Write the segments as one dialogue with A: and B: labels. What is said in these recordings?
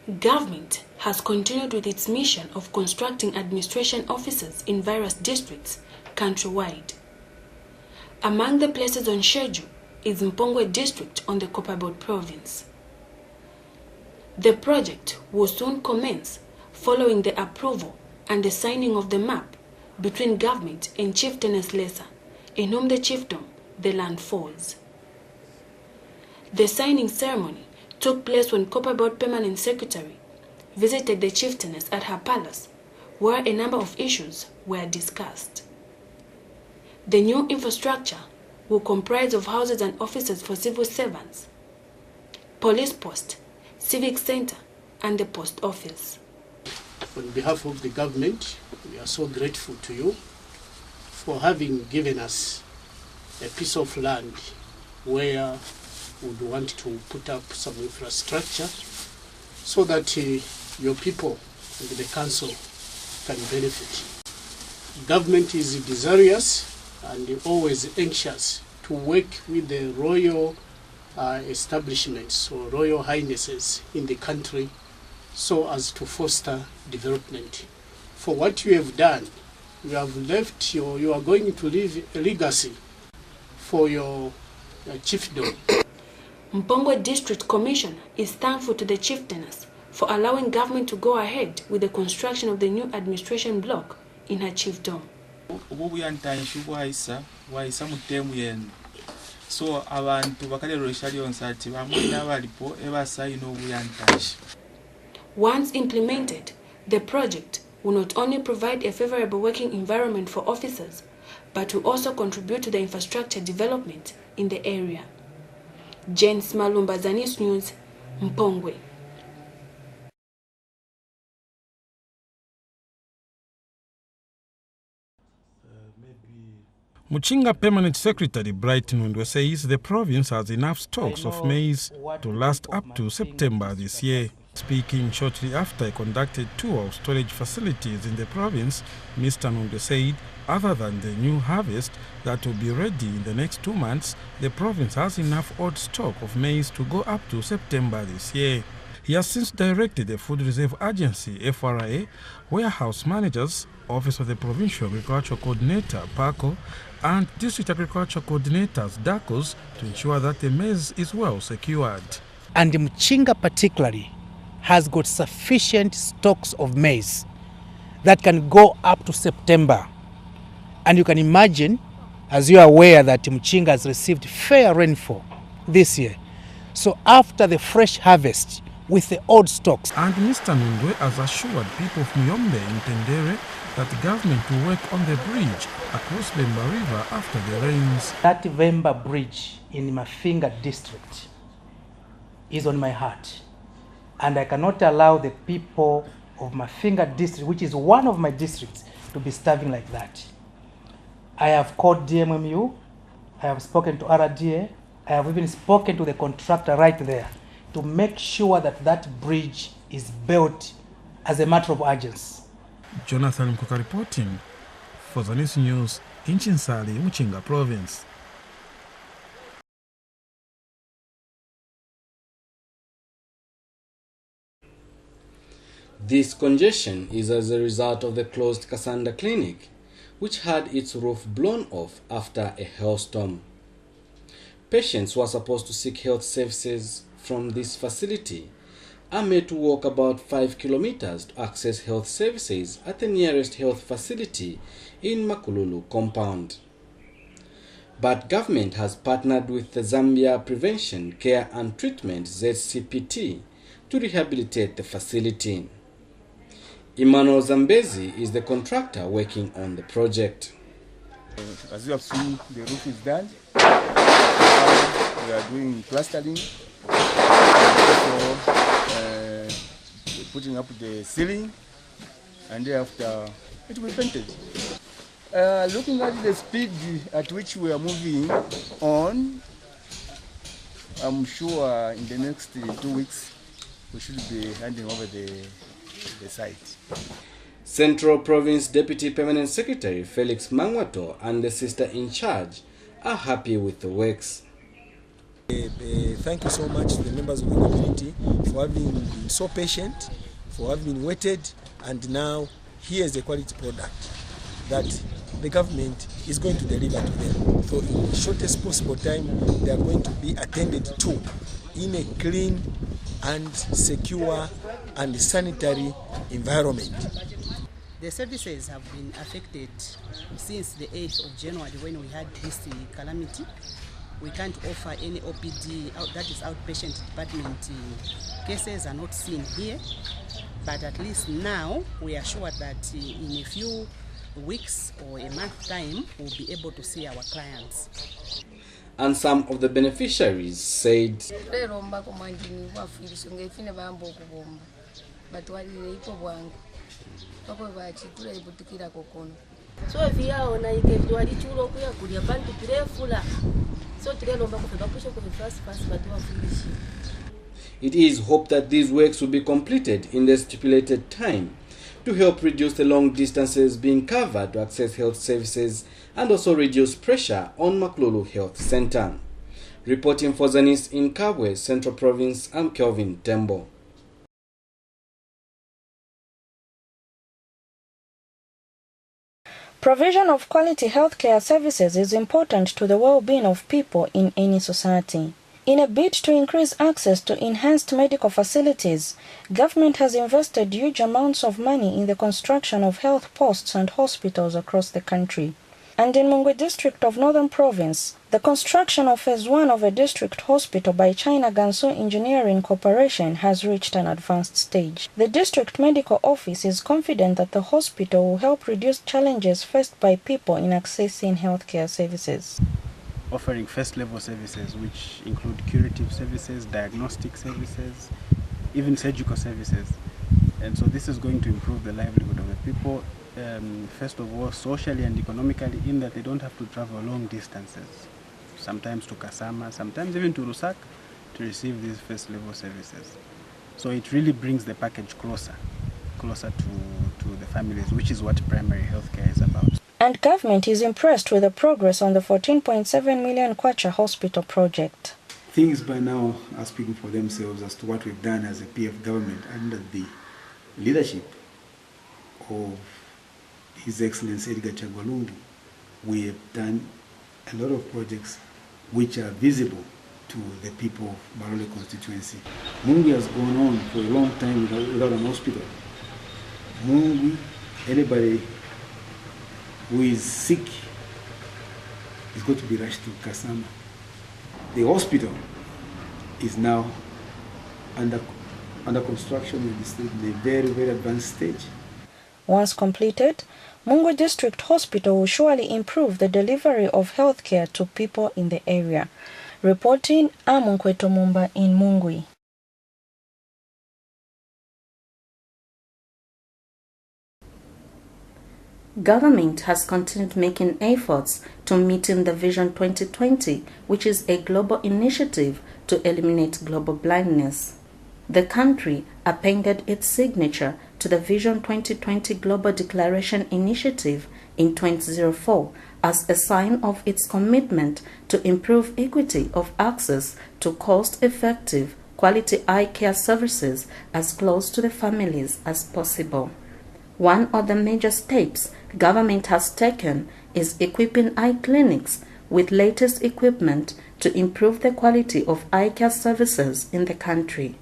A: Government has continued with its mission of constructing administration offices in various districts countrywide. Among the places on schedule is Mpongwe district on the Copperbelt province. The project will soon commence following the approval and the signing of the map between government and Chieftainess Lesa, in whom the chiefdom the land falls. The signing ceremony took place when Copperbelt Permanent Secretary visited the chieftainess at her palace, where a number of issues were discussed. The new infrastructure will comprise of houses and offices for civil servants, police post, civic center, and the post office.
B: On behalf of the government, we are so grateful to you for having given us a piece of land where we would want to put up some infrastructure so that your people and the council can benefit. Government is desirous and always anxious to work with the royal establishments or royal highnesses in the country so as to foster development. For what you have done, you have left you are going to leave a legacy for your chiefdom.
A: Mpongwe District Commission is thankful to the chieftainess for allowing government to go ahead with the construction of the new administration block in her chiefdom.
C: So abantu bakalero onsati bamwe n'abalipo ebasayina obuyantashi.
A: Once implemented, the project will not only provide a favorable working environment for officers, but will also contribute to the infrastructure development in the area. Jane Smalumba, ZANIS News, Mpongwe.
D: Muchinga Permanent Secretary Brighton Ndwe says the province has enough stocks of maize to last up to September this year. Speaking shortly after a conducted tour of storage facilities in the province, Mr. Ndwe said other than the new harvest that will be ready in the next 2 months, the province has enough old stock of maize to go up to September this year. He has since directed the Food Reserve Agency, FRA, warehouse managers, Office of the Provincial Agriculture Coordinator, PACO, and District Agriculture Coordinators, DACOs, to ensure that the maize is well secured.
E: And Muchinga particularly has got sufficient stocks of maize that can go up to September. And you can imagine, as you are aware, that Muchinga has received fair rainfall this year. So after the fresh harvest, with the old stocks.
D: And Mr. Ndwe has assured people of Myombe in Tendere that the government will work on the bridge across Vemba River after the rains.
E: That Vemba bridge in Mafinga district is on my heart. And I cannot allow the people of Mafinga district, which is one of my districts, to be starving like that. I have called DMMU, I have spoken to RDA, I have even spoken to the contractor right there, to make sure that that bridge is built as a matter of urgency.
D: Jonathan Mkoka reporting for ZANIS News in Chinsali, Muchinga Province.
F: This congestion is as a result of the closed Kasanda Clinic, which had its roof blown off after a hailstorm. Patients who are supposed to seek health services from this facility are made to walk about 5 kilometers to access health services at the nearest health facility in Makululu compound. But government has partnered with the Zambia Prevention, Care and Treatment ZCPT to rehabilitate the facility. Emmanuel Zambezi is the contractor working on the project.
G: As you have seen, the roof is done. We are doing plastering. Also, putting up the ceiling, and thereafter it will be painted. Looking at the speed at which we are moving on, I'm sure in the next 2 weeks we should be handing over the site.
F: Central Province Deputy Permanent Secretary Felix Mangwato and the sister in charge are happy with the works.
H: Thank you so much to the members of the community for having been so patient, for having waited, and now here's a quality product that the government is going to deliver to them. So in the shortest possible time, they are going to be attended to in a clean and secure and sanitary environment.
I: The services have been affected since the 8th of January when we had this calamity. We can't offer any OPD, that is outpatient department cases are not seen here. But at least now we are sure that in a few weeks or a month time, we'll be able to see our clients.
F: And some of the beneficiaries said, it is hoped that these works will be completed in the stipulated time to help reduce the long distances being covered to access health services and also reduce pressure on Maklulu Health Center. Reporting for ZANIS in Kabwe, Central Province, I'm Kelvin Tembo.
J: Provision of quality healthcare services is important to the well-being of people in any society. In a bid to increase access to enhanced medical facilities, government has invested huge amounts of money in the construction of health posts and hospitals across the country. And in Mungwe district of Northern Province, the construction of phase 1 of a district hospital by China Gansu Engineering Corporation has reached an advanced stage. The district medical office is confident that the hospital will help reduce challenges faced by people in accessing healthcare services.
K: Offering first-level services, which include curative services, diagnostic services, even surgical services. And so this is going to improve the livelihood of the people, first of all, socially and economically, in that they don't have to travel long distances, sometimes to Kasama, sometimes even to Rusak, to receive these first-level services. So it really brings the package closer to the families, which is what primary healthcare is about.
J: And government is impressed with the progress on the 14.7 million Kwacha Hospital project.
L: Things by now are speaking for themselves as to what we've done as a PF government under the leadership of His Excellency Edgar Chagwalungu. We have done a lot of projects which are visible to the people of Barole constituency. Mungi has gone on for a long time without an hospital. Mungi, anybody who is sick is going to be rushed to Kasama. The hospital is now under construction in a very, very advanced stage.
J: Once completed, Mungwe District Hospital will surely improve the delivery of healthcare to people in the area. Reporting, Amunkweto Mumba in Mungwe.
M: Government has continued making efforts to meeting the Vision 2020, which is a global initiative to eliminate global blindness. The country appended its signature to the Vision 2020 Global Declaration Initiative in 2004 as a sign of its commitment to improve equity of access to cost-effective, quality eye care services as close to the families as possible. One of the major steps government has taken is equipping eye clinics with latest equipment to improve the quality of eye care services in the country.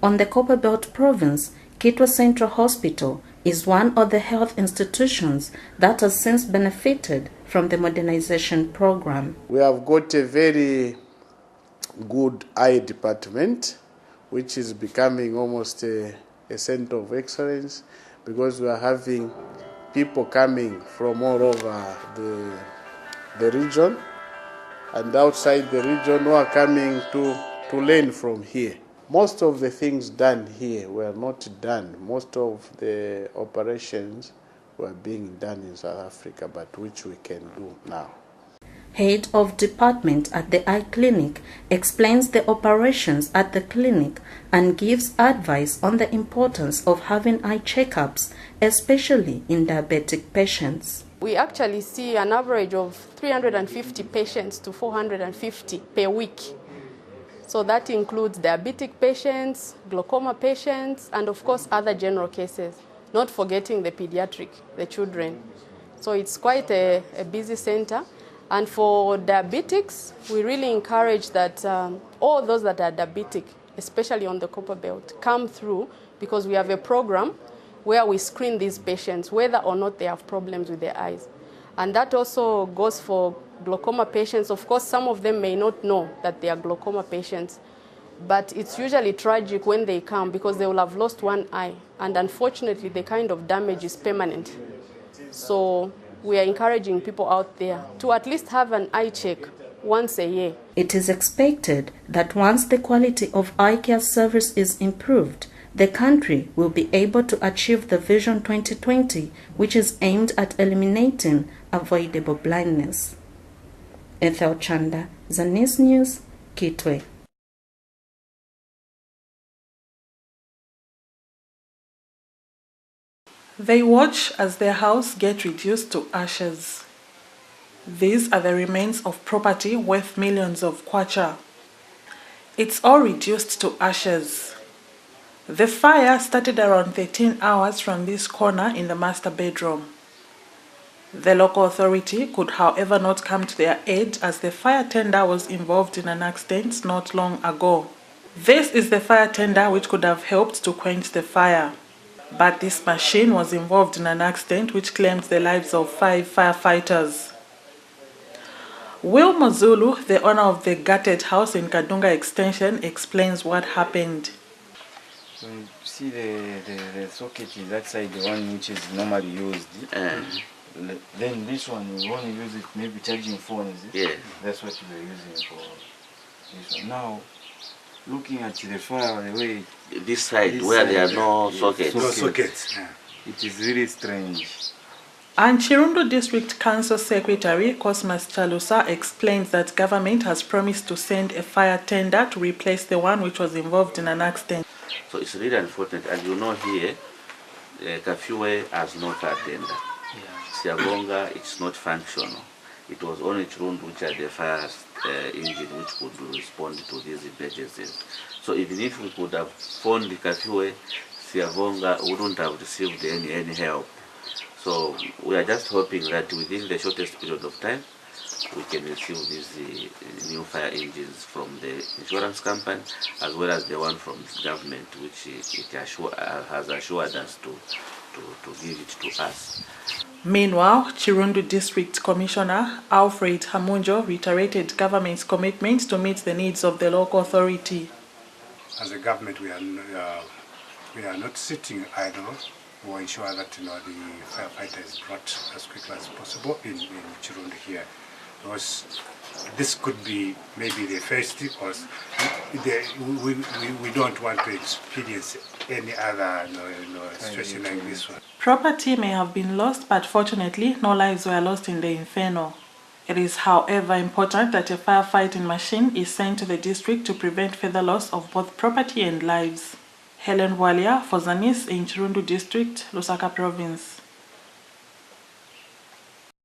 M: On the Copperbelt province, Kitwe Central Hospital is one of the health institutions that has since benefited from the modernization program.
N: We have got a very good eye department, which is becoming almost a center of excellence, because we are having people coming from all over the region and outside the region who are coming to learn from here. Most of the things done here were not done. Most of the operations were being done in South Africa, but which we can do now.
M: Head of department at the eye clinic explains the operations at the clinic and gives advice on the importance of having eye checkups, especially in diabetic patients.
O: We actually see an average of 350 patients to 450 per week. So that includes diabetic patients, glaucoma patients, and of course other general cases, not forgetting the pediatric, the children. So it's quite a busy center. And for diabetics, we really encourage that all those that are diabetic, especially on the Copper Belt, come through, because we have a program where we screen these patients, whether or not they have problems with their eyes. And that also goes for glaucoma patients. Of course, some of them may not know that they are glaucoma patients, but it's usually tragic when they come because they will have lost one eye. And unfortunately, the kind of damage is permanent. So we are encouraging people out there to at least have an eye check once a year.
M: It is expected that once the quality of eye care service is improved, the country will be able to achieve the Vision 2020, which is aimed at eliminating avoidable blindness. Ethel Chanda, ZANIS News, Kitwe.
P: They watch as their house gets reduced to ashes. These are the remains of property worth millions of kwacha. It's all reduced to ashes. The fire started around 13 hours from this corner in the master bedroom. The local authority could, however, not come to their aid as the fire tender was involved in an accident not long ago. This is the fire tender which could have helped to quench the fire. But this machine was involved in an accident which claimed the lives of 5 firefighters. Will Mozulu, the owner of the gutted house in Kadunga Extension, explains what happened.
Q: So you see the socket is that side, the one which is normally used. Then this one, you only use it maybe charging phones.
R: Yeah.
Q: That's what we're using for this one. Now, looking at the fire, the way
R: this side where there are no sockets.
Q: No sockets. Yeah. It is really strange.
P: And Chirundu District Council Secretary Cosmas Chalusa explains that government has promised to send a fire tender to replace the one which was involved in an accident.
R: So it's really unfortunate, and you know here, Kafue has no fire tender. Siabonga, it's not functional. It was only Chirundu which had the fire engine which could respond to these emergencies. So even if we could have phoned the Kafue, Siabonga wouldn't have received any help. So we are just hoping that within the shortest period of time, we can receive these new fire engines from the insurance company as well as the one from the government, which it has assured us to give it to us.
P: Meanwhile, Chirundu District Commissioner Alfred Hamunjo reiterated government's commitment to meet the needs of the local authority.
S: As a government, we are not sitting idle. We will ensure that the firefighter is brought as quickly as possible in Chirundu here, because this could be maybe the first, because we don't want to experience any other situation like this one.
P: Property may have been lost, but fortunately no lives were lost in the inferno. It is, however, important that a firefighting machine is sent to the district to prevent further loss of both property and lives. Helen Walia for ZANIS in Chirundu District, Lusaka Province.